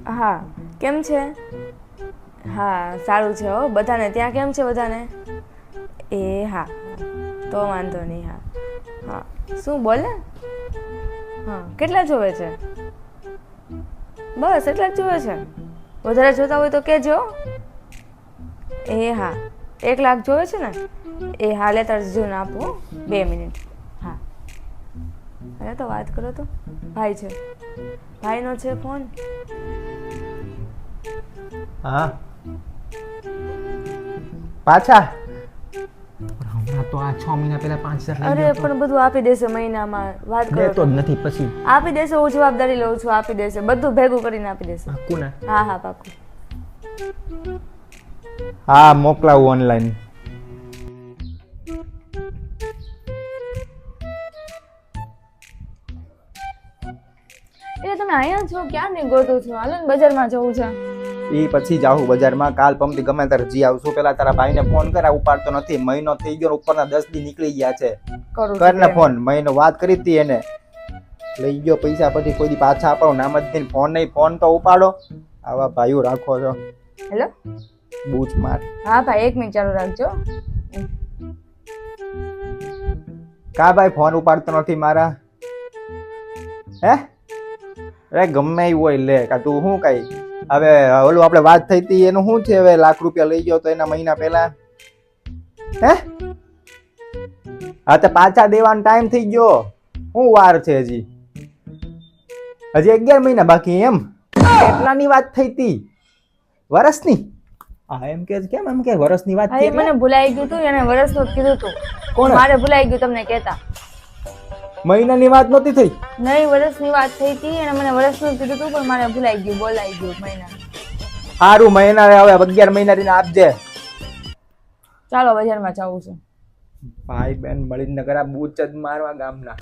હા, કેમ છે? હા, સારું છે હો. બધાને ત્યાં કેમ છે બધાને? એ હા, તો વાંધો નહીં. હા હા, શું બોલે? હા, કેટલા જોવે છે? બસ એટલા જ જોવે છે. વધારે જોતા હોય તો કહેજો. એ હા, 1 લાખ જોવે છે ને? એ હા, લેતા જઈને આપું. 2 મિનિટ. હા, અરે તો વાત કરો તો. ભાઈ છે, ભાઈનો છે ફોન. હા પાછા હમણાં તો આ 6 મહિના પહેલા 5,000 લઈ અરે ગયો તો પણ બધું આપી દેશે મહિનામાં. વાત કરો દેતો જ તમે. નથી પછી આપી દેશે, હું જવાબદારી લઉં છું. આપી દેશે, બધું ભેગું કરીને આપી દેશે. પાક્કું ને? હા હા, પાકું. હા મોકલાવું ઓનલાઈન. એટલે તમે અહીંયા છો? ક્યાં નહીં ગોતું છું? હાલો ને, બજારમાં જવું છે. એ પછી જાઉં બજારમાં. કાલ પમથી ગમે ત્યારે જી આવશું. પેલા તારા ભાઈને ફોન કરા, ઉપાડતો નથી. મહિનો થઈ ગયો, ઉપરના 10 દી નીકળી ગયા છે. કરું છું કરને બે ફોન. મહિનો વાત કરી હતી એને, લઈ ગયો પૈસા, પછી કોઈ દી પાછા આપો નામ જ નહીં. ફોન નહીં, ફોન તો ઉપાડો. આવા ભાઈઓ રાખો છો. હેલો. બૂચ માર. હા ભાઈ, 1 મિનિટ ચાલુ રાખજો. કા ભાઈ ફોન ઉપાડતો નથી મારા? હે અરે ગમે એવું હોય લે. કા તું શું કઈ હવે ઓલું આપણે વાત થઈ હતી એનું શું છે? હવે ₹1,00,000 લઈ ગયો તો એના મહિના પહેલા. હે હા તો પાછા દેવાનો ટાઈમ થઈ ગયો. શું વાર છે? હજી 11 મહિના બાકી એમ? કેટલાની વાત થઈ હતી? વર્ષની? હા એમ કે કેમ એમ કે વર્ષની વાત હા, થઈ એ મને ભૂલાઈ ગયું હતું. એને વર્ષનું જ કીધું હતું. કોણે? મારે ભૂલાઈ ગયું તમને કહેતા. મહિનાની વાત નહોતી થઈ? નહીં, વર્ષની વાત થઈ હતી. એને મને વર્ષનું કીધું હતું, પણ મારે ભૂલાઈ ગયું, બોલાઈ ગયું મહિના. સારું મહિના હવે 11 મહિના રહીને આપજે. ચાલો, બજારમાં જવું છે. ભાઈ બેન મળીને કરા બૂચ જ મારવા ગામના.